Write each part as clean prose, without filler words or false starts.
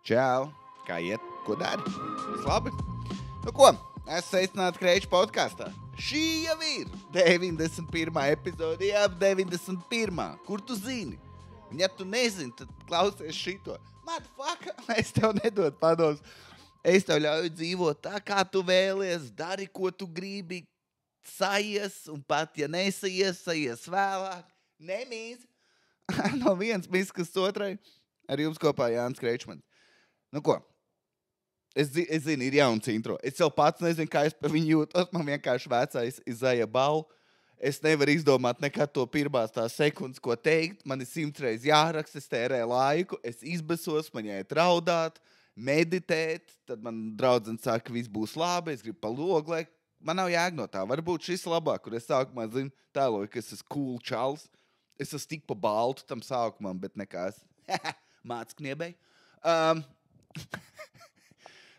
Čau, kā iet? Ko dari? Viss labi? Nu ko, es sveicināti Kreiču podkastā. Šī jau ir 91. epizode, jā, 91. Kur tu zini? Un ja tu nezini, tad klausies šito. Motherfucker, es tev nedodu padomus. Es tev ļauju dzīvot tā, kā tu vēlies, dari, ko tu gribi, sajies, un pat, ja nesaies, sajies vēlāk, nemīz. No viens miskas otrai, ar jums kopā Jānis Kreičmans. Nu ko, es zinu, ir jauns intro. Es jau pats nezinu, kā es par viņu jūtos. Man vienkārši vecais izēja balvu. Es nevaru izdomāt nekad to pirmās tās sekundes, ko teikt. Man ir 100 reizes jāraksta, es tērēju laiku, es izbesos, man jāiet raudāt, meditēt. Tad man draudzene saka, ka viss būs labi, es gribu paloglēt. Man nav jēga no tā. Varbūt šis labāk, kur es sākumā zinu, tēloju, ka es esmu cool čals. Es esmu tik pa baltu tam sākumam, bet nekās. Māc kniebēji.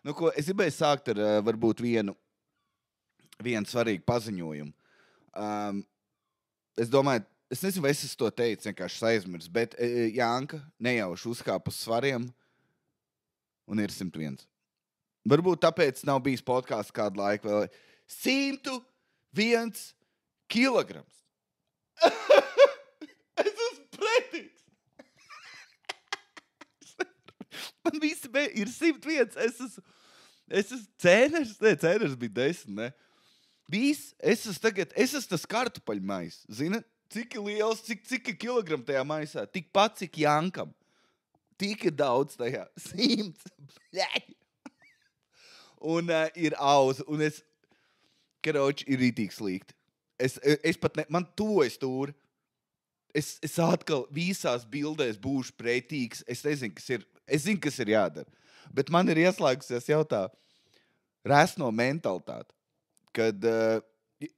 Nu, ko, es gribēju sākt ar varbūt vienu svarīgu paziņojumu. Es domāju, es nezinu, vai es to teicu, vienkārši aizmirs, bet Jānka nejauši uzkāpa uz svariem un ir 101. Varbūt tāpēc nav bijis podkāsts kādu laiku vēl. 101 kilograms. Es esmu pretīgs. Man visi ir 101. Es esmu cēners. Nē, cēners bija 10, ne? Es esmu tas kartupeļmais. Zini, cik liels, cik kilogramu tajā maisā? Tikpat, cik Jankam. Tik daudz tajā. 100. Un ir auza. Un karoči, ir rītīgi slikti. Es pat ne, man tuvojas tur. Es atkal visās bildēs būšu pretīgs. Es nezinu, kas ir jādara. Bet man ir ieslēgusies jau tā resno mentalitāte. Kad,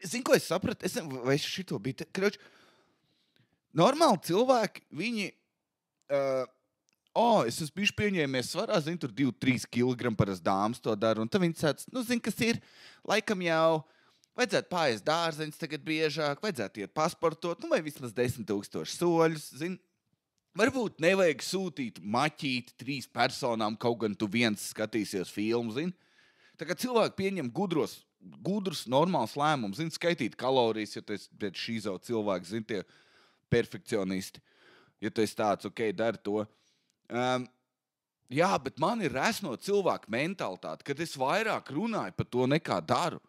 zinu, ko es sapratu? Es nezinu, vai šito bija. Karoči, normāli cilvēki, viņi... es esmu bijuši pieņēmies svarā, zinu, tur 2-3 kilogramu paras dāmas to dara. Un tad viņi sāc, zinu, kas ir, laikam jau... Vajadzētu pāriest dārzeņus tagad biežāk, vajadzētu iet pasportot, vai vismaz 10,000 soļus, zini. Varbūt nevajag sūtīt maķīt 3 personām, kaut gan tu viens skatīsies filmu, zini. Tā kā cilvēki pieņem gudrus, normāls lēmums, zini, skaitīt kalorijas, ja tu esi pēc šīzo cilvēku, zini, tie perfekcionisti. Ja tu esi tāds, ok, dari to. Jā, bet man ir resno cilvēku mentalitāte, kad es vairāk runāju par to nekā daru.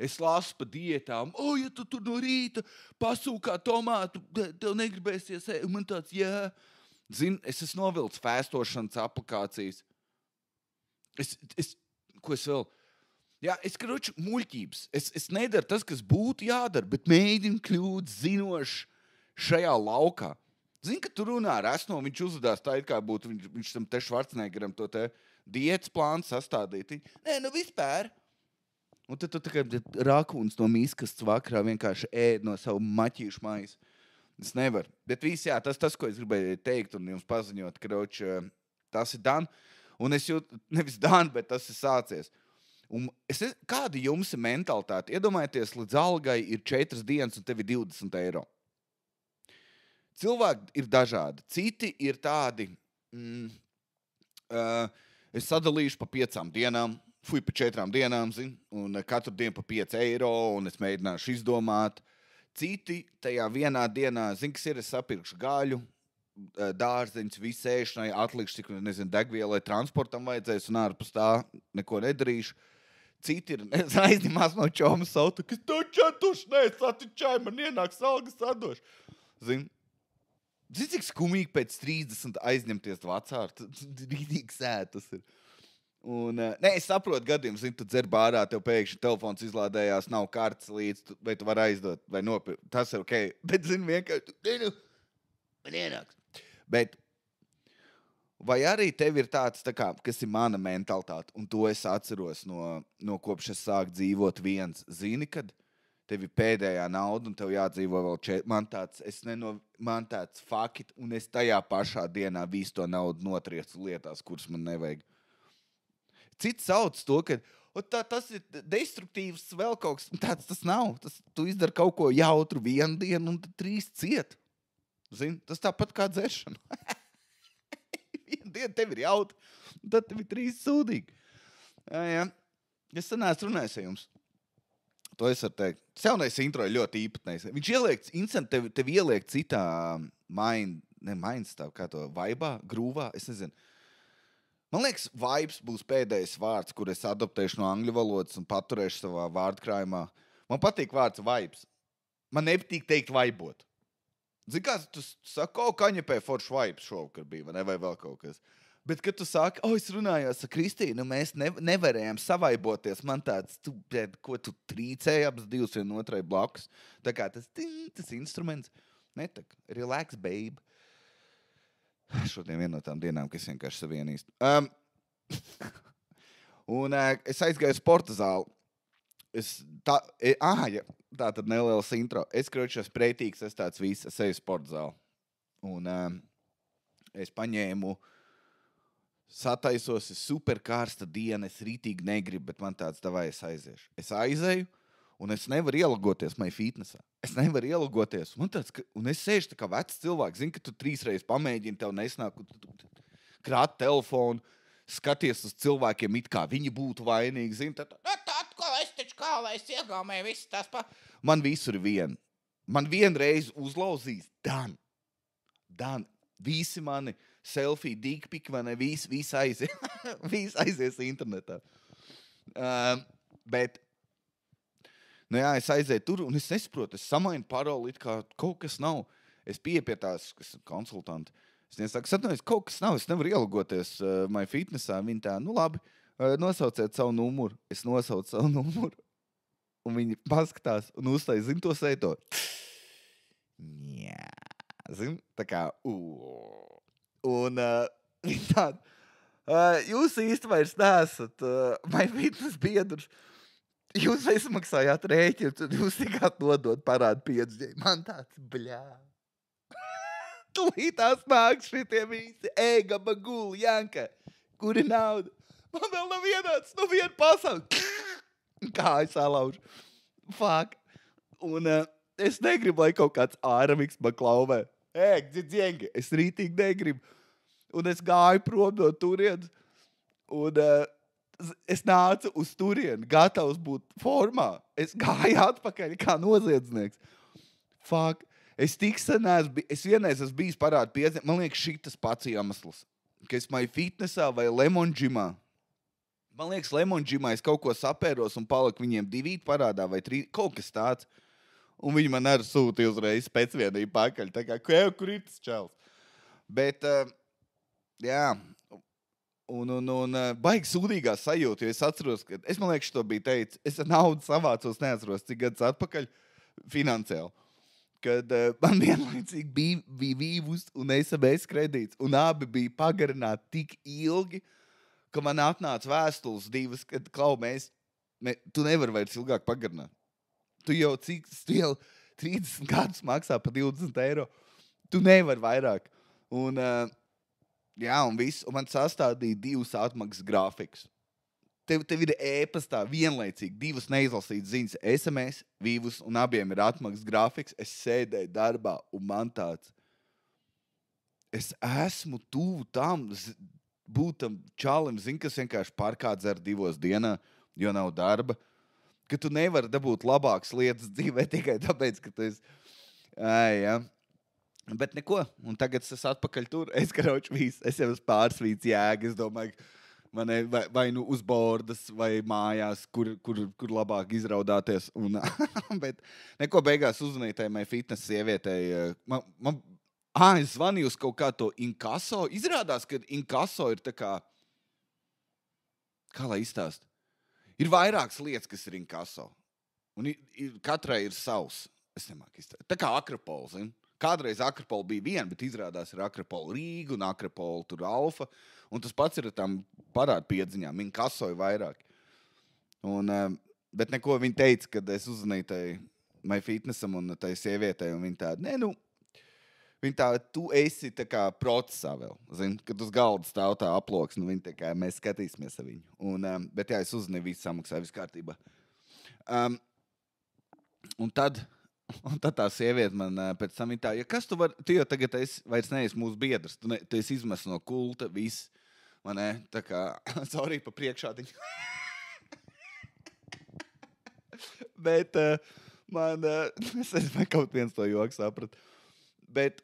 Es lasu pa diētām, ja tu tur no rīta pasūkā tomātu, tev negribēsies, man tāds, jā. Zini, es esmu novilcis fēstošanas aplikācijas. Ko es vēl? Jā, es karoči muļķības. Es nedaru tas, kas būtu jādara, bet mēģinu kļūt zinošs šajā laukā. Zini, ka tu runā ar esno, viņš uzvedās tā, it kā būtu, viņš tam te Švarcnegeram to te diētas plānu sastādīt. Nē, nu vispār. Un tad tu tā kā rākūns no mīskastes vakarā vienkārši ēd no savu maķīšu maisu. Es nevaru. Bet viss, jā, tas, ko es gribēju teikt un jums paziņot, karoči, tas ir Dan. Un es jūtu, nevis Dan, bet tas ir sācies. Un kāda jums ir mentalitāte? Iedomājieties, līdz algai ir 4 dienas un tev ir 20 eiro. Cilvēki ir dažādi. Citi ir tādi, es sadalīšu pa 5 dienām, pa 4 dienām, zin, un katru dienu pa 5 eiro, un es mēģināšu izdomāt. Citi tajā vienā dienā, zin, kas ir, es sapirkšu gaļu, dārzeņus, visu ēšanai, atlikšu, cik, nezinu, degvielai, transportam vajadzēs, un ārpus tā neko nedarīšu. Citi ir, aizņemās no čomas sautu, kas to četuši, satičāji, man ienāks algas sadoši. Zin, cik skumīgi pēc 30 aizņemties vecāru, rītīgi sētas ir. Un, es saprotu gadījumu, zini, tu dzer bārā, tev pēkšņi telefons izlādējās, nav kartes līdz, vai tu vari aizdot, vai nopirkt. Tas ir ok, bet, zini, vienkārši, man ienāks. Bet, vai arī tev ir tāds, tā kā, kas ir mana mentalitāte, un to es atceros no kopš es sāku dzīvot viens. Zini, kad tev ir pēdējā nauda, un tev jādzīvo vēl 4. Man tāds fuck it, un es tajā pašā dienā visu to naudu notriecu lietās, kuras man nevajag. Cits sauc to, ka tas ir destruktīvs vēl kaut kas. Tāds tas nav. Tu izdari kaut ko jautru 1 dienu un 3 ciet. Zini, tas tāpat kā dzeršana. dienu tev ir jautri, un tad tev ir 3 sūdīgi. Jā. Es neesmu runājis ar jums. To es varu teikt. Jaunais intro ir ļoti īpatnējs. Viņš ieliek, instant tev ieliek citā mindstāv, kā to, vaibā, grūvā, es nezinu. Man liekas, vibes būs pēdējais vārds, kur es adaptēšu no angļu valodas un paturēšu savā vārdkrājumā. Man patīk vārds vibes. Man nepatīk teikt vaibot. Zini, kā tu saki, kaņepē forši vibes šovakar bija, vai vēl kaut kas. Bet, kad tu saki, es runājos ar Kristīnu, mēs nevarējām savaiboties, man tāds, ko tu trīcēji abas divas vien otrai blakus. Tā kā tas instruments, netak, relax, babe. Šodien viena no tām dienām, kas vienkārši savienīst. Un es aizgāju sporta zāli. Tā tad neliels intro. Es kročos preitīgs, es tāds viss, es eju sporta zāli. Un es paņēmu, sataisos, es super karsta diena, es rītīgi negribu, bet man tāds davai es aiziešu. Es aizēju, un es nevaru ielagoties MyFitnessā. Es nevaru ielagoties. Man tāds, un es sēžu tā kā vecs cilvēks. Zini, ka tu 3 reizes pamēģini, tev nesnāk, krāt telefonu, skaties uz cilvēkiem, it kā viņi būtu vainīgi. Zini, tad ko es taču kā, lai es iegaumēju visu tās Man visur ir vien. Man vienreiz uzlauzīs. Dan. Visi mani selfie, dickpiki, vai ne? Visi aizies. Visi aizies internetā. Bet, es aizēju tur, un es nesaprotu. Es samainu paroli, it kā kaut kas nav. Es pieeju pie tās, kas ir konsultanti. Es saku, kaut kas nav, es nevaru ielagoties MyFitnessā. Viņi tā, labi, nosauciet savu numuru. Es nosaucu savu numuru. Un viņi paskatās un uztais, zin, to sēto. Jā, zin, tā kā, Un viņi tādi, jūs īsti vairs neesat MyFitness biedrs. Jūs aizmaksājāt rēķinu, tad jūs tikāt nodot parādu 5. Man tāds, bļā. Tūlītās nāk šitie visi. Ega, Bagula, Janka. Kur ir nauda? Man vēl nav vienāds, no viena pasauli. Kā es salaužu. Fuck. Un es negribu, lai kaut kāds āramiks man klauvē. Dziengi, es rītīgi negribu. Un es gāju prom no turienes. Un es nācu uz turieni, gatavs būt formā. Es gāju atpakaļ kā noziedznieks. Fuck. Es tik sen es vienreiz esmu bijis parādu 5. Man liekas, šitas pats iemesls. Ka es MyFitnessā vai Lemon Gymā. Man liekas, Lemon Gymā es kaut ko sapēros un paliku viņiem 2 parādā vai 3, kaut kas tāds. Un viņi man arī sūtīja uzreiz pēcvienību pakaļ. Tā kā, kur ir tas čels? Bet, jā, un baigi sūdīgā sajūta, jo es atceros, ka, es man liekas, to biju teicis, es ar naudu savācos, neatceros, cik gadus atpakaļ finansiāli. Kad man vienlaicīgi bija Vīvus un SMS kredīts, un abi bija pagarināti tik ilgi, ka man atnāca vēstules 2, kad, tu nevari vairs ilgāk pagarināt. Tu jau 30 gadus maksā pa 20 eiro. Tu nevari vairāk. Un, un viss. Un man sastādīja 2 atmaksas grafikus. Tev ir e-pastā vienlaicīgi 2 neizlasītas ziņas. SMS, Vīvus, un abiem ir atmaksas grafiks. Es sēdēju darbā, un man tāds. Es esmu tuvu tam, būtam čalim, kas vienkārši parkā dzer 2 dienā, jo nav darba. Ka tu nevari dabūt labākas lietas dzīvē tikai tāpēc, ka tu esi... Jā. Bet neko. Un tagad es atpakaļ tur. Es jau esmu pārsvīts jēga. Es domāju, vai nu uz bordas, vai mājās, kur labāk izraudāties. Un, bet neko beigās uzvanīju tai MyFitness sievietei. Es zvanīju uz kaut kā to inkaso. Izrādās, ka inkaso ir tā kā lai izstāst? Ir vairākas lietas, kas ir inkaso. Un katrai ir savs. Es nemāku izstāstīt. Tā kā Akropola, zini? Kādreiz Akropola bija viena, bet izrādās ir Akropola Rīga un Akropola tur Alfa. Un tas pats ir ar tām parādu piedziņām. Inkaso ir vairāk. Un, bet neko viņa teica, kad es uzvanīju tai MyFitnessam un tai sievietei. Un viņa tāda, viņa tā, tu esi tā kā procesā vēl, zini, kad uz galda stāv tā aploks, un viņa tā kā, mēs skatīsimies ar viņu. Un, bet jā, es uzmanīju, visu samaksāju, viss kārtībā. Un tad Un tad tā sieviete man pēc tam ir tā, ja kas tu jau tagad vairs neesi mūsu biedrs, tu esi izmests no kulta, viss, man ne, tā kā, sorry pa priekšādiņu. Bet man, es nezinu, vai kaut viens to joku saprat, bet,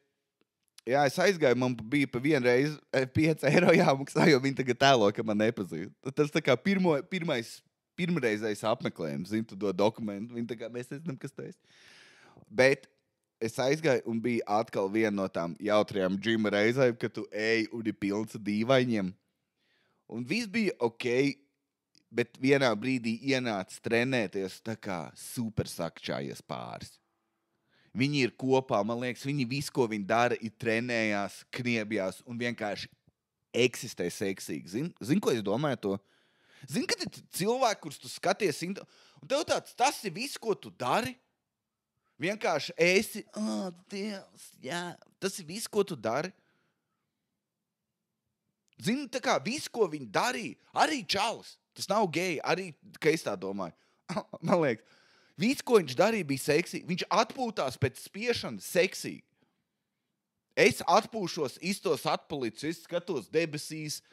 jā, es aizgāju, man bija pa vienu reizi 5 eiro jāmaksā, jo viņi tagad tēlo, ka man nepazīst. Tas tā kā pirmreizais apmeklējums, zini, tu dod dokumentu, viņi tā kā, mēs nezinām, kas tas ir. Bet es aizgāju un bija atkal viena no tām jautrajām džima reizēm, kad tu ej un ir pilns ar dīvaņiem. Un viss bija ok, bet vienā brīdī ienāca trenēties tā kā super sakčājies pāris. Viņi ir kopā, man liekas, viņi visu, ko viņi dara, ir trenējās, kniebjās un vienkārši eksistē seksīgi. Zini, ko es domāju to? Zini, kad ir cilvēki, kurus tu skaties, un tev tāds, tas ir viss, ko tu dari? Vienkārši esi, Dievs, jā, tas ir viss, ko tu dari. Zini, tā kā viss, ko viņi darīja, arī čalis, tas nav geji, arī, ka es tā domāju. Man liekas, viss, ko viņš darīja, bija seksīgi. Viņš atpūtās pēc spiešanas seksīgi. Es atpūšos, iztos atpalicis, es skatos debesīs,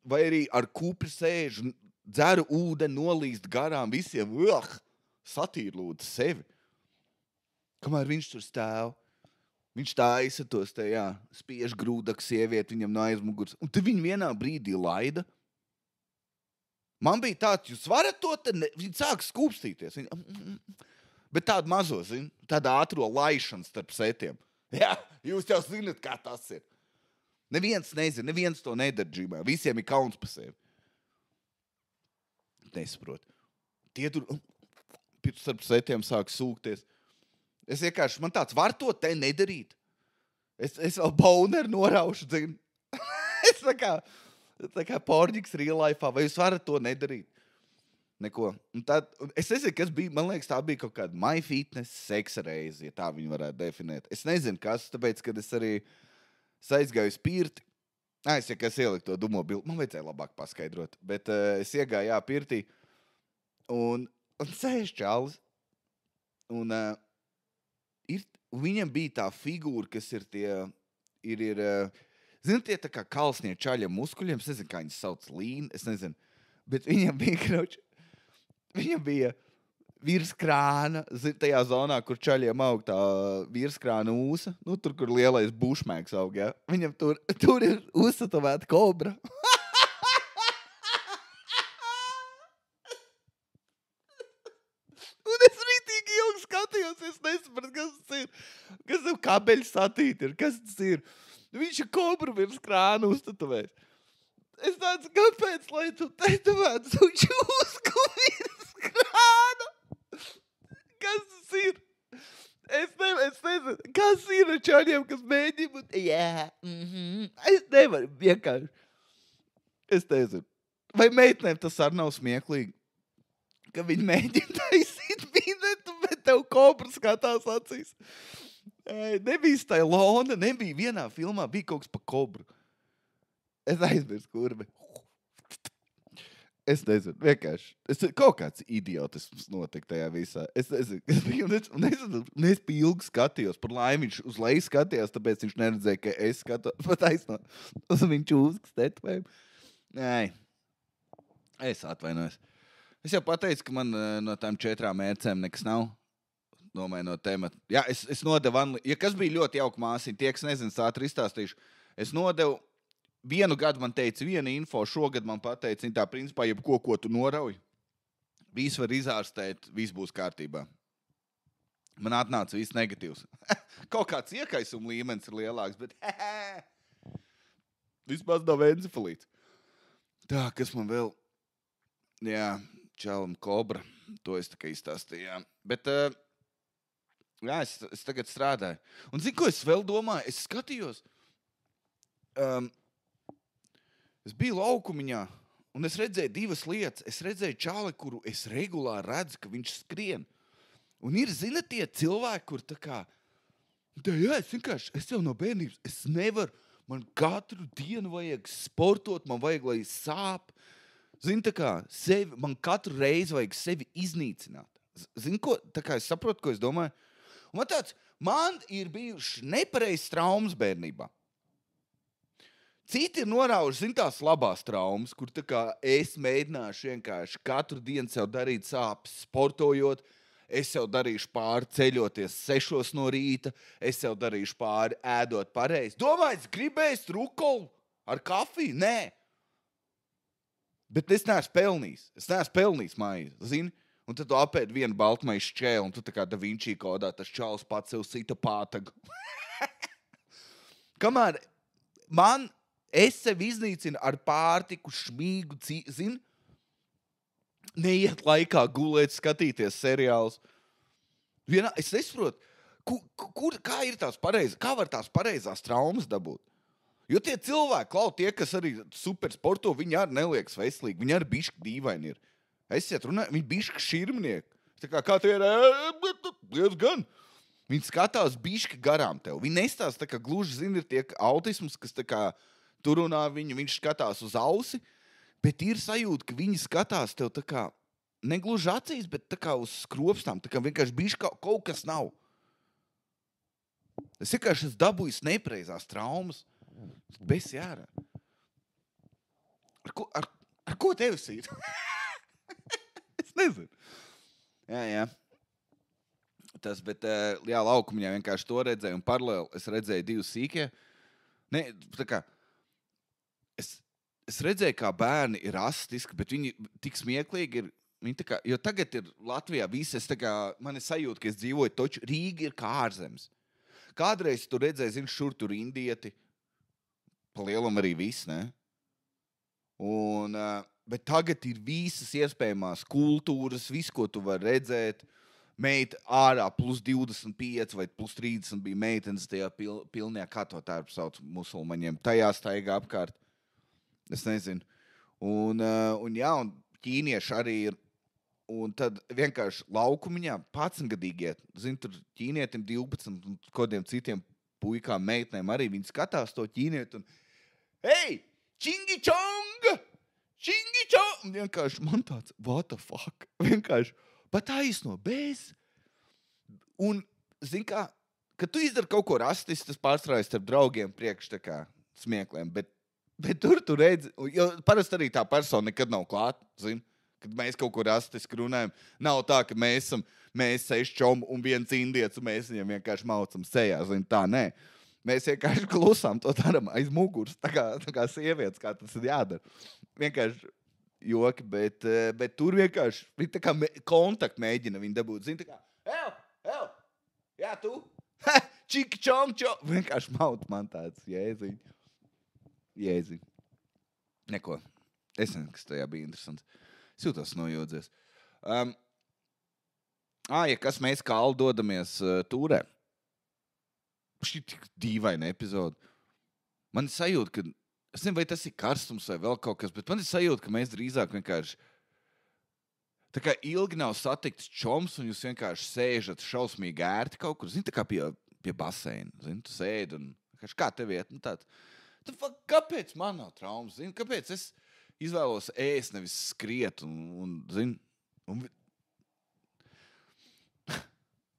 vai arī ar kupri sēžu, dzeru ūdeni, nolīst garām visiem, satīri lūdzu sevi. Kamēr viņš tur stāv, viņš taisa tos te, jā, spiež grūdak sievieti viņam no aizmugurs, un tad viņi vienā brīdī laida. Man bija tāds, jūs varat to, viņi sāk skūpstīties. Bet tādu mazo, zini, tādu ātro laišanu starp setiem. Jā, jūs jau zinat, kā tas ir. Neviens nezina, neviens to nedara džimā. Visiem ir kauns pa sevi. Nesaprot. Tie tur starp setiem sāk sūkties. Es vienkārši, man tāds, var to te nedarīt. Es vēl bauneru noraušu, zinu. Es tā kā porģiks real life'ā, vai jūs varat to nedarīt? Neko. Un tad, es nezinu, kas bija, man liekas, tā bija kaut kāda MyFitness seksa reize, ja tā viņi varētu definēt. Es nezinu, kas, tāpēc, kad es arī aizgāju uz pirti. Es ieliku to dumo bildi, man vajadzēja labāk paskaidrot, bet es iegāju, jā, pirtī, un sēž čalis, un viņam bija tā figūra, kas ir zinu, tie tā kā kalsnie čaļiem muskuļiem, es nezinu, kā viņas sauc līni, es nezinu, bet viņam bija virs krāna, tajā zonā, kur čaļiem aug tā virs krāna ūsa, nu, tur, kur lielais bušmēks aug, ja? Viņam tur ir uzsatavēta kobra. Un es rītīgi ilgi skatījos, es nesapratu, kas tas ir. Kas tev kabeļu satīti ir, kas tas ir? Viņš ir kobru virs krāna uztatavējis. Es tāds, kāpēc, lai tu tetovētu suču uzku virs krāna? Kas tas ir? Es nezinu, kas ir ar čaļiem, kas mēģina, es nevaru vienkārši. Es nezinu. Vai meitnēm tas arī nav smieklīgi? Ka viņi mēģina taisīt binetu, bet tev kobra skatās acīs. Nebija Stallone, nebija vienā filmā, bija kaut kas pa kobru. Es aizmirstu, kur, bet... Es nezinu, vienkārši. Kaut kāds idiotisms notika tajā visā. Es nezinu, es pie ilgi skatījos. Par laimi viņš uz leju skatījās, tāpēc viņš neredzēja, ka es skatos. Pat aizno uz viņu uzkstētvēm. Nē, es atvainojos. Es jau pateicu, ka man no tām 4 mērcēm nekas nav. Domāju no temata. Jā, es nodevu, ja kas bija ļoti jauka māsiņa, tie, kas nezinu, ātri izstāstīšu. Es nodevu, vienu gadu man teica viena info, šogad man pateica, tā principā, jebko, ko tu norauj, viss var izārstēt, viss būs kārtībā. Man atnāca viss negatīvs. Kaut kāds iekaisuma līmenis ir lielāks, bet vismaz nav encefalīts. Tā, kas man vēl? Jā, čalam kobra, to es tā kā izstāstīju, jā. Bet, jā, es tagad strādāju. Un zini, ko es vēl domāju? Es skatījos, es biju laukumiņā, un es redzēju 2 lietas. Es redzēju čali, kuru es regulāri redzu, ka viņš skrien. Un ir, zina, tie cilvēki, kur tā kā, jā, es jau no bērnības, es nevaru, man katru dienu vajag sportot, man vajag, lai sāp. Zini, tā kā, man katru reizi vajag sevi iznīcināt. Zini, ko? Tā kā es saprotu, ko es domāju. Un man ir bijušas nepareizas traumas bērnībā. Citi ir norauži, zin, tās labās traumas, kur tā kā es mēģināšu vienkārši katru dienu sev darīt sāpes, sportojot. Es sev darīšu pāri ceļoties 6 no rīta, es sev darīšu pāri ēdot pareizi. Domāju, gribēs rukolu ar kafiju? Nē. Bet es neesmu pelnījis. Es neesmu pelnījis maizi, zini? Un tad tu apēdi vienu baltmaišu čēlu, un tu tā kā Da Vinci kodā tas čāls pats sev sita pātagu. Kamēr es sev iznīcinu ar pārtiku, šmīgu, zini? Neiet laikā gulēt, skatīties seriālus. Es nesaprotu, kā ir tās pareizās, kā var tās pareizās traumas dabūt. Jo tie cilvēki, tie, kas arī supersporto, viņi arī neliekas veselīgi, viņi arī bišķi dīvaini ir. Esiet runāju, viņi bišķi širmnieki. Tā kā tie ir, diezgan. Viņi skatās bišķi garām tev. Viņi nestāsta tā kā gluži, zini, ir tie autisms, kas tā kā tur runā viņu, viņš skatās uz ausi. Bet ir sajūta, ka viņi skatās tev tā kā, negluži acīs, bet tā kā uz skropstām, tā kā vienkārši bišķi kaut kas nav. Es vienkārši esmu dabūjis nepareizās traumas. Besi ārā. Ar ko tevis ir? Es nezinu. Jā. Tas, bet, jā, laukumiņā vienkārši to redzēju, un paralēli es redzēju 2 sīkie. Ne, tā kā, es redzēju, kā bērni ir rasistiski, bet viņi tik smieklīgi ir. Kā, jo tagad ir Latvijā visas, man ir sajūta, ka es dzīvoju, taču Rīga ir kā ārzemes. Kādreiz tu redzēji, zini, šur tur indieti, pa lielam arī viss, ne? Bet tagad ir visas iespējamās kultūras, viss, ko tu vari redzēt. Meita ārā plus 25 vai plus 30 bija meitenes tajā pilnajā, kā to tērpu sauc musulmaņiem. Tajā staigā apkārt. Es nezinu. Un ķīnieši arī ir. Un tad vienkārši laukumiņā 11-gadīgie, zini, tur ķīnietim 12 un kodiem citiem puikām, meitnēm arī viņi skatās to ķīnietu un hei, čingi čonga! Čingi čonga! Un vienkārši man tāds, what the fuck? Vienkārši pat aizno, bez. Un, zini kā, kad tu izdari kaut ko rastis, tas pārstrājas starp draugiem priekš tā kā smiekliem, bet tur tu redzi, jo parasti arī tā persona nekad nav klāt, zini? Kad mēs kaut ko rastiski runājam, nav tā, ka mēs 6 čomu un viens indietis, un mēs viņam vienkārši maucam sejā, zini, tā, nē. Mēs vienkārši klusām to daram aiz muguras, tā kā sievietes, kā tas ir jādara. Vienkārši joki, bet tur vienkārši, viņi tā kā kontaktu mēģina viņi dabūt, zini, tā kā, jā, tu, čiki čong, vienkārši maut man tāds, jēziņ. Neko, es nezinu, kas tajā bija interesants. Es jūtos nojūdzies. Ja kas mēs kā Aldi dodamies tūrē. Šī tik dīvaina epizode. Man ir sajūta, ka, es nezinu, vai tas ir karstums vai vēl kaut kas, bet man ir sajūta, ka mēs drīzāk vienkārši tā kā ilgi nav satikts čoms un jūs vienkārši sēžat šausmīgi ērti kaut kur, zini, tā kā pie baseina, zini, tu sēdi un kā tev iet, nu tāds. Kāpēc man nav traumas, zini, kāpēc es izvēlos ēst, nevis skriet un zini,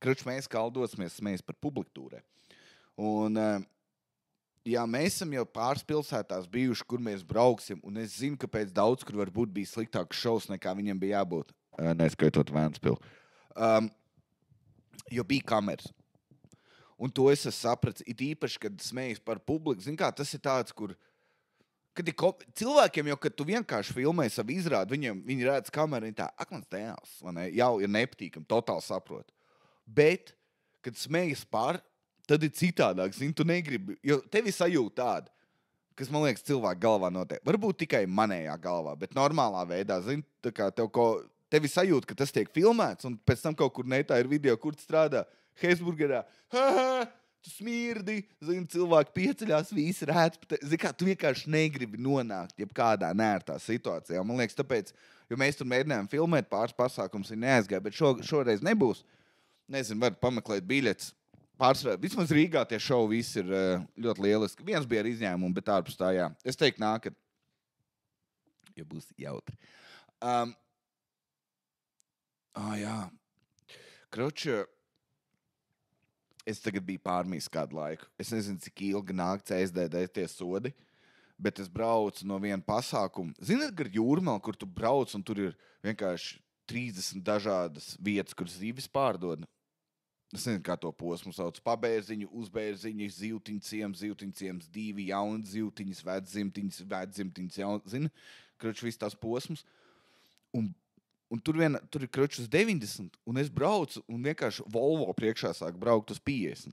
Kruč, mēs kā Aldosimies par publiktūrē. Un, jā, mēs esam jau pāris pilsētās bijuši, kur mēs brauksim, un es zinu, ka pēc daudz, kur varbūt bija sliktāks šovs, nekā viņam bija jābūt, neskaitot Vēnspilu. Jo bija kameras. Un to es esmu sapratis, it īpaši, kad smējas par publiku. Zini kā, tas ir tāds, kur kad ir cilvēkiem jau, kad tu vienkārši filmē savu izrādi, viņi redz kameru, viņi tā, mans tēls, jau ir nepatīkami, totāli saprot. Bet, kad smējas par, tad ir citādāk, zini, tu negribi, jo tevi sajūt tāda, kas, man liekas, cilvēku galvā notiek. Varbūt tikai manējā galvā, bet normālā veidā, zini, tā kā tevi sajūt, ka tas tiek filmēts, un pēc tam kaut kur netā ir video, kur tu strādā, Heisburgerā, tu smirdi, zini, cilvēki pieceļās, visi rēt, zini kā, tu vienkārši negribi nonākt jebkādā nērtā situācijā. Man liekas, tāpēc, jo mēs tur mēģinājām filmēt pāris pasākums, viņi neaizgāja, bet šoreiz nebūs. Nezinu, var pameklēt biļetes. Pārsvarā, vismaz Rīgā tie šovi visi ir ļoti lieliski. Viens bija ar izņēmumu, bet ārpus tā, jā. Es teiktu nākat, ja būs jautri. Jā. Kroča, es tagad biju pārmīs kādu laiku. Es nezinu, cik ilgi nāk CSDD tie sodi, bet es braucu no viena pasākuma. Ziniet, gar Jūrmali, kur tu brauc un tur ir vienkārši 30 dažādas vietas, kur zivis pārdod. Es nezinu, kā to posmu sauc. Pabērziņu, uzbērziņu, zivtiņciems, 2, jauni zivtiņas, vedzimtiņas, zini, kroči viss tās posmus. Un tur ir kroči uz 90, un es braucu, un vienkārši Volvo priekšā sāk braukt uz 50.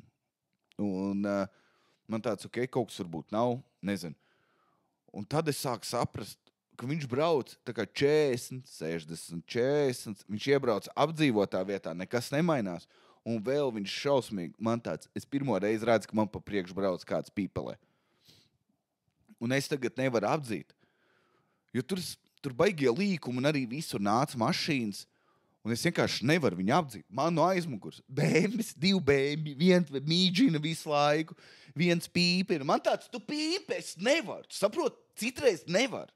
Un man tāds, ok, kaut kas varbūt nav, nezinu. Un tad es sāku saprast, ka viņš brauc tā kā 40, 60, 40, viņš iebrauc apdzīvotā vietā, nekas nemainās. Un vēl viņš šausmīgi, man tāds, es pirmo reizi redzu, ka man pa priekšu brauc kāds pīpelē. Un es tagad nevaru apdzīt. Jo tur baigie līkumi un arī visur nāca mašīnas. Un es vienkārši nevaru viņu apdzīt. Man no aizmugurs. Bēmis, 2 bēmi, 1 mīģina visu laiku, 1 pīpina. Man tāds, tu pīpi, es nevaru. Tu saproti, citreiz nevaru.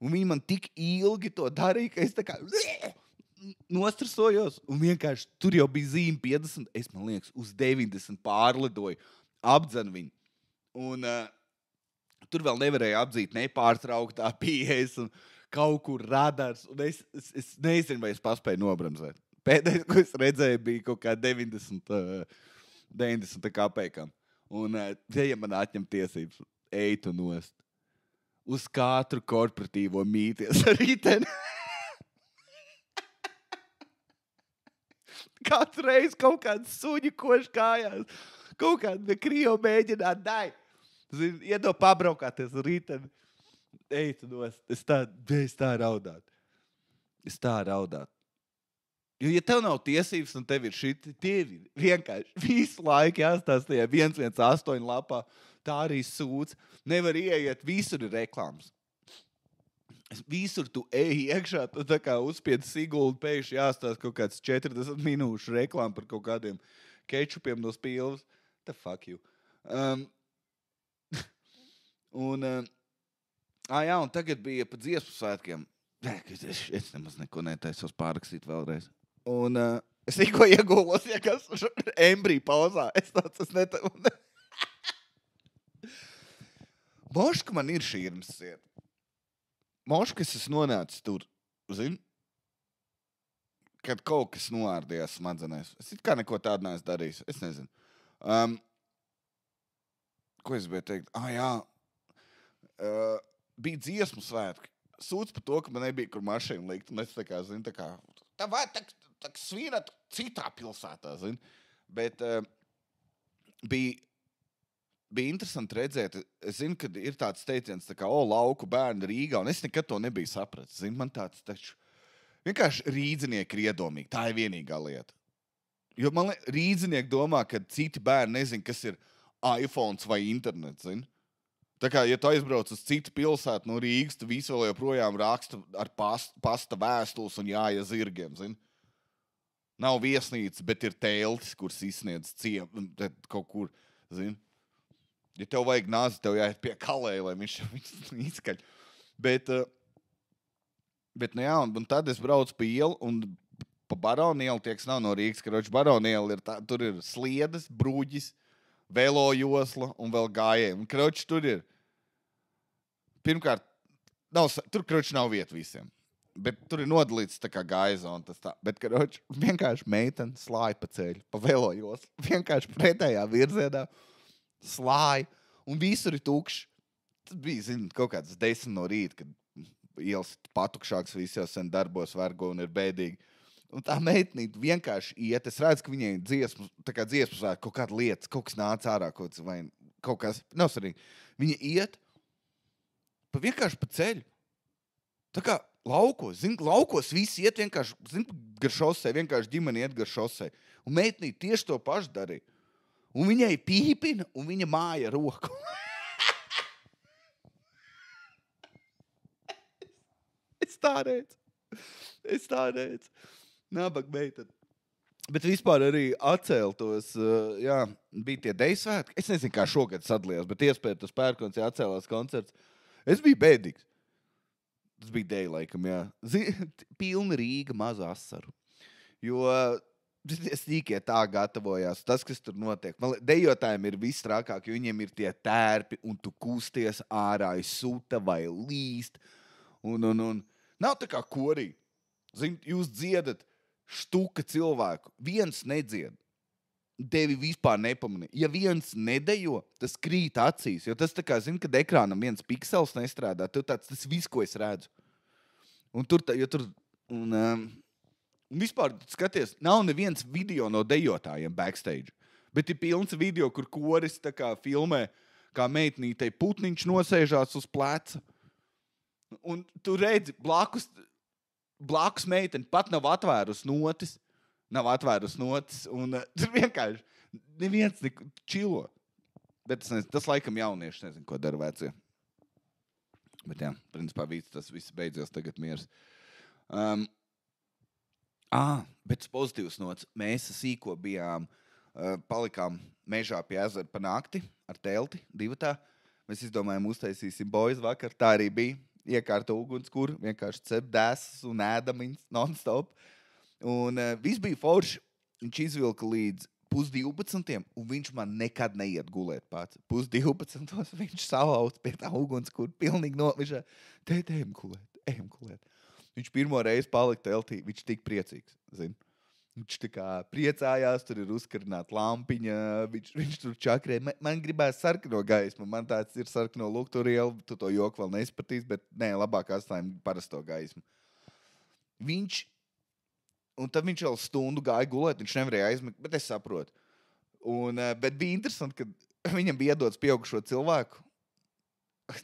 Un viņi man tik ilgi to darīja, ka es tā kā nostresojos. Un vienkārši tur jau bija zīme 50. Es, man liekas, uz 90 pārlidoju. Apdzenu viņu. Un tur vēl nevarēja apdzīt nepārtrauktā 50 un kaut kur radars. Un es nezinu, vai es paspēju nobremzēt. Pēdējais, ko es redzēju, bija kaut kā 90 kapekam. Un ja man atņem tiesības, eitu nost. Uz katru korporatīvo mīties ar riteni. Katru reizi kaut kāds suņi koši kājās. Kaut kāda krievu mēģināt dai. Zini, iedo pabraukāties ar riteni. Eitu nost. Es tā raudātu. Jo, ja tev nav tiesības un tev ir šiti, tev ir vienkārši visu laiku jāstās tajā 118 lapā. Tā arī sūdz. Nevar ieiet, visur ir reklāmas. Visur tu ej iekšā, tu tā kā uzspied siguldu, pēkšņi jāstās kaut kāds 40 minūšu reklāma par kaut kādiem kečupiem no spilvas. The fuck you. Un tagad bija pa dziesmu svētkiem. Es nemaz neko netaisos pārrakstīt vēlreiz. Un es tikko iegulos, ja kas embriju pauzā. Es netaisos. Moška man ir šīrmas sieta. Moška, es esmu nonācis tur, zini, kad kaut kas noārdījās smadzenēs. Es it kā neko tādu neesmu darījis. Es nezinu. Ko es biju teikt? Bija dziesmu svētki. Sūdz par to, ka man nebija kur mašīnu likt. Un es tā kā, zini, tā vajag svinēt citā pilsētā, zini. Bet bija interesanti redzēt. Es zinu, ka ir tāds teiciens, tā kā, lauku bērni Rīgā, un es nekad to nebiju sapratis. Zini, man tāds taču vienkārši rīdzinieki ir iedomīgi. Tā ir vienīgā lieta. Jo man rīdzinieki domā, ka citi bērni nezin, kas ir iPhones vai internets, zini. Tā kā, ja tu aizbrauc uz citu pilsētu no Rīgas, tu visu vēl joprojām raksta ar pasta vēstules un jāja zirgiem, zini. Nav viesnīca, bet ir teltis, kuras izsniedz kaut kur, zini. Ja tev vajag nāzi, tev jāiet pie kalēja, lai viņš izskaļ. Bet nu jā, un tad es braucu pa ielu, un pa Baronielu, tie, kas nav no Rīgas, karoči, Baroniela tur ir sliedes, bruģis, velo josla un vēl gājēji. Un, karoči, tur ir, pirmkārt, tur, karoči, nav vieta visiem. Bet tur ir nodalīts tā kā gaizona. Bet, karoči, vienkārši meitene slāja pa ceļu, pa velo joslu. Vienkārši pretējā virzienā. Slāja, un visur ir tukšs. Tas bija, zini, kaut kāds 10 no rīta, kad ielas patukšāks, visi jau sen darbos vergo un ir bēdīgi. Un tā meitnīte vienkārši iet. Es redzu, ka viņai dziesmu svētki, kaut kāda lietas, kaut kas nāca ārā, kaut kas, nav svarīgi. Viņa iet vienkārši pa ceļu. Tā kā laukos, zini, laukos visi iet vienkārši, zini, gar šosei, vienkārši ģimeni iet gar šosei. Un meitnīte tieši to pašu darīja. Un viņai pīpina, un viņa māja roku. Es tā redzu. Nabaga meitene. Bet vispār arī atcēltos, bija tie dejsvētki. Es nezinu, kā šogad sadalījās, bet iespēja tas pērkons, ja atcēlās koncerts. Es biju bēdīgs. Tas bija deja laikam, jā. Pilna Rīga, maza asaru. Jo Sīkie tā gatavojās. Tas, kas tur notiek. Dejotājiem ir viss trakāk, jo viņiem ir tie tērpi, un tu kusties ārā, sūta vai līst. Un. Nav tā kā korī. Zin, jūs dziedat štuka cilvēku. Viens nedzied. Tevi vispār nepamanīja. Ja viens nedejo, tas krīt acīs. Jo tas tā kā, zin, kad ekrānam viens piksels nestrādā, tas viss, ko es redzu. Un tur, un vispār, skaties, nav neviens video no dejotājiem backstage. Bet ir pilns video, kur koris tā kā filmē, kā meitnītei putniņš nosēžās uz pleca. Un tu redzi, blakus meiteni pat nav atvērus notis. Un tur vienkārši neviens čilo. Bet tas laikam jaunieši nezinu, ko dara vecie. Bet jā, principā tas viss beidzies tagad miers. Bet pozitīvs nots. Mēs sīko bijām, palikām mežā pie ezera pa nakti ar telti, divatā. Mēs izdomājām, uztaisīsim boys vakar. Tā arī bija. Iekārta ugunskura, vienkārši cep dēsas un ēdamiņas non-stop. Un viss bija forši. Viņš izvilka līdz 11:30, un viņš man nekad neiet gulēt pats. 11:30 viņš salauc pie tā ugunskura, pilnīgi novišā. Ejam gulēt. Viņš pirmo reizi palika teltī, viņš tik priecīgs, zin. Viņš tā kā priecājās, tur ir uzkarināta lampiņa, viņš tur čakrē. Man gribās sarkano gaismu, man tāds ir sarkano lukturielu, tu to joku vēl neizpratīs, bet nē, labāk atstājam parasto gaismu. Un tad viņš vēl stundu gāja gulēt, viņš nevarēja aizmigt, bet es saprotu. Bet bija interesanti, ka viņam bija iedots pieaugušo cilvēku,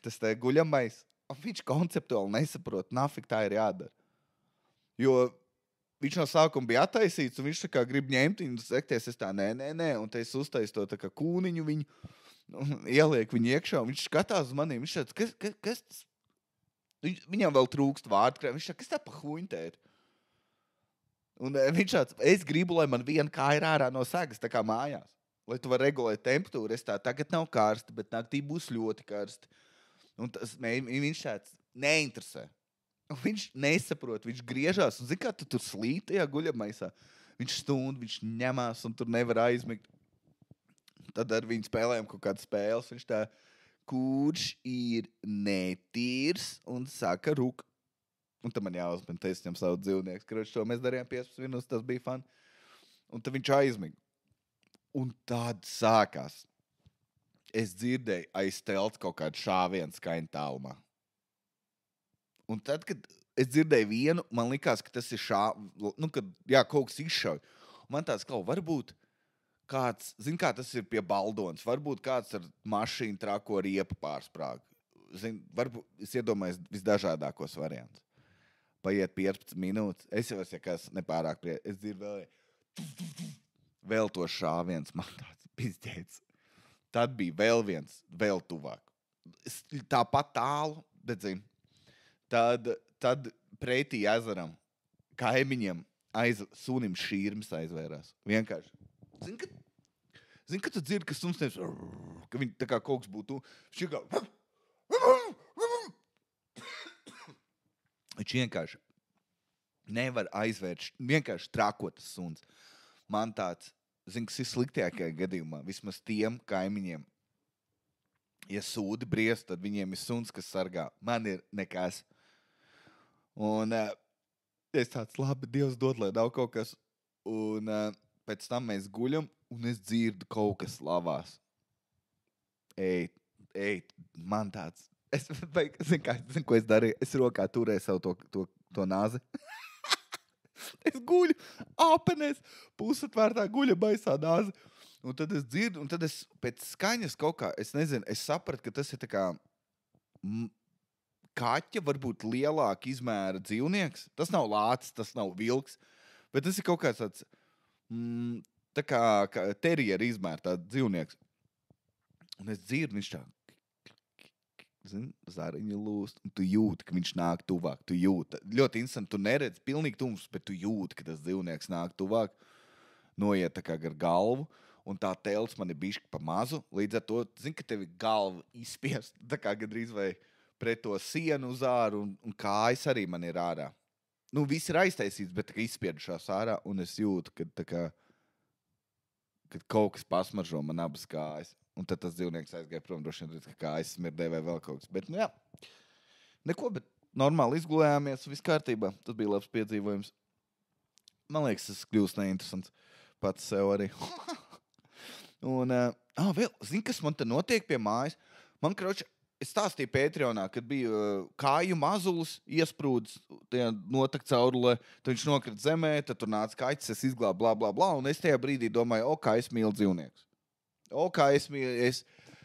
tas tā guļamais, un viņš konceptuāli nesaprot, nafik tā ir jādara. Jo viņš no sākuma bija attaisīts, un viņš tā kā grib ņemt viņu, sekties, es tā, nē, un te es uztaisu to tā kā kūniņu viņu, ieliek viņu iekšā, un viņš skatās uz manī, viņš tāds, kas tas? Viņam vēl trūkst vārdu, viņš tāds, kas tā pa huņtēt? Un viņš tāds, es gribu, lai man viena kāja ir ārā no sagas, tā kā mājās, lai tu var regulēt temperatūru, es tā, tagad nav karsti, bet naktī būs ļoti karsti. Un viņš tāds neinteresē. Viņš nesaprot, viņš griežās, un zini, kā tu tur slīt tajā guļamaisā. Viņš stund, viņš ņemās, un tur nevar aizmigt. Tad ar viņu spēlējām kaut kādas spēles, viņš tā, kurš ir netīrs, un saka ruk. Un tad man jāuzmina, te es viņam savu dzīvnieku. Kroči, to mēs darījām 15 minūtes, tas bija fun. Un tad viņš aizmig. Un tad sākās. Es dzirdēju aiz telts kaut kādu šāvienu skaņu tālumā. Un tad, kad es dzirdēju vienu, man likās, ka tas ir kaut kas izšauj. Un man tāds, varbūt kāds, zin kā tas ir pie Baldonas, varbūt kāds ar mašīnu trako riepu pārsprāgu. Zin, varbūt es iedomājos visdažādākos variantus. Paiet 15 minūtes, es jau esmu, ja kas nepārāk es dzirdu vēl to šāviens, man tāds pizdēts. Tad bija vēl viens, vēl tuvāk. Tāpat tālu, bet zin. Tad pretī ezeram kaimiņiem sunim šīrmis aizvērās. Vienkārši. Zini, ka tu dzirdi, ka suns nevis, ka viņi tā kā kaut kas būtu. Viņš vienkārši nevar aizvērt, vienkārši trakotas suns. Man tāds, zini, kas ir sliktākajā gadījumā, vismaz tiem kaimiņiem, ja sūdi briest, tad viņiem ir suns, kas sargā. Man ir nekas. Un es tāds, labi, Dievs dod, lai nav kaut kas. Un pēc tam mēs guļam, un es dzirdu kaut kas lavās. Ej, man tāds. Zinu, ko es darīju? Es rokā turēju savu to nāzi. Es guļu apenēs, pusatvērtā guļa baisā nāzi. Un tad es dzirdu, un tad es pēc skaņas kaut kā, es nezinu, es sapratu, ka tas ir tā kā kaķa, varbūt lielāka izmēra dzīvnieks. Tas nav lācis, tas nav vilks, bet tas ir kaut kāds tāds, tā kā teriera izmēra tāds dzīvnieks. Un es dzirdu, viņš tā, zariņu lūst, un tu jūti, ka viņš nāk tuvāk. Tu jūti. Ļoti interesanti, tu neredzi pilnīgi tums, bet tu jūti, ka tas dzīvnieks nāk tuvāk. Noiet tā kā gar galvu, un tā telts man ir bišķi pa mazu. Līdz ar to, zini, ka tevi galva izspiest, tā kā gandrīz vai pret to sienu uz āru, un kājas arī man ir ārā. nu, viss ir aiztaisīts, bet tā kā izspiedušās ārā, un es jūtu, kad kaut kas pasmaržo man abas kājas. Un tad tas dzīvnieks aizgāja prom, droši vien, ka kājas smirdēja vai vēl kaut kas. Bet, nu jā, neko, bet normāli izgulējāmies, viss kārtībā. Tas bija labs piedzīvojums. Man liekas, tas kļūst neinteresants pats sev arī. Un, vēl, zini, kas man te notiek pie mājas? Man, kroči, es stāstīju Patreonā, kad bija kāju mazulis iesprūdis, notek caurulē, tad viņš nokrit zemē, tad tur nāca kaķis, es izglābu, blā, blā, blā, un es tajā brīdī domāju, kā es mīlu dzīvniekus. Kā es mīlu,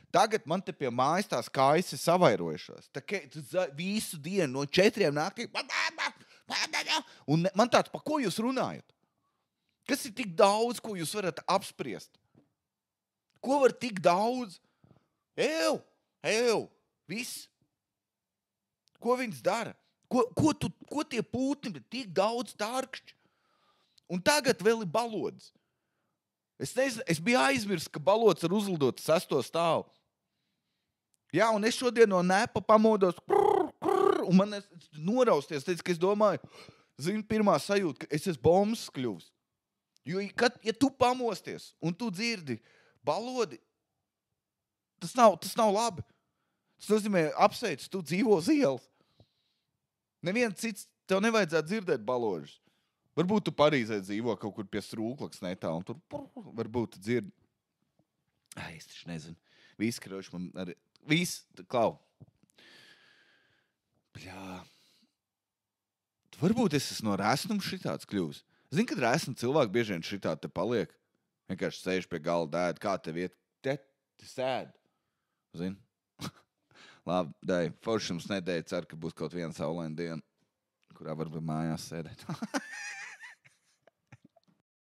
Tagad man te pie mājas tās kājas ir savairojušās. Tā kā visu dienu no 4 naktī, un man tāds, pa ko jūs runājat? Kas ir tik daudz, ko jūs varat apspriest? Ko var tik daudz? Viss. Ko viņas dara? Ko tie pūtni tik daudz tārkšķi? Un tagad vēl ir balods. Es nezinu, es biju aizmirsis, ka balods ir uzlidot 6. stāvu. Jā, un es šodien no nepa pamodos, un man norausties, teicu, ka es domāju, zinu, pirmā sajūta, ka es esmu bombas kļuvis. Jo, ja tu pamosties, un tu dzirdi balodi, tas nav labi. Tas nozīmē, apsveic, tu dzīvo uz ielas. Neviens cits, tev nevajadzētu dzirdēt balodžus. Varbūt tu Parīzē dzīvo kaut kur pie Strūklakas netā, un tur varbūt tu dzirdi. Es taču nezinu. Viss, kroši, man arī... Viss, klau. Bļā. Varbūt es esmu no rēsnuma šitāds kļūs. Zini, kad rēsnuma cilvēki bieži vien šitādi te paliek. Vienkārši sēž pie galda, ēd, kā tev iet. Te sēd. Zini? Labi, dai, forši jums nedēļa, ceru, ka būs kaut viena saulaina diena, kurā varbūt mājās sēdēt.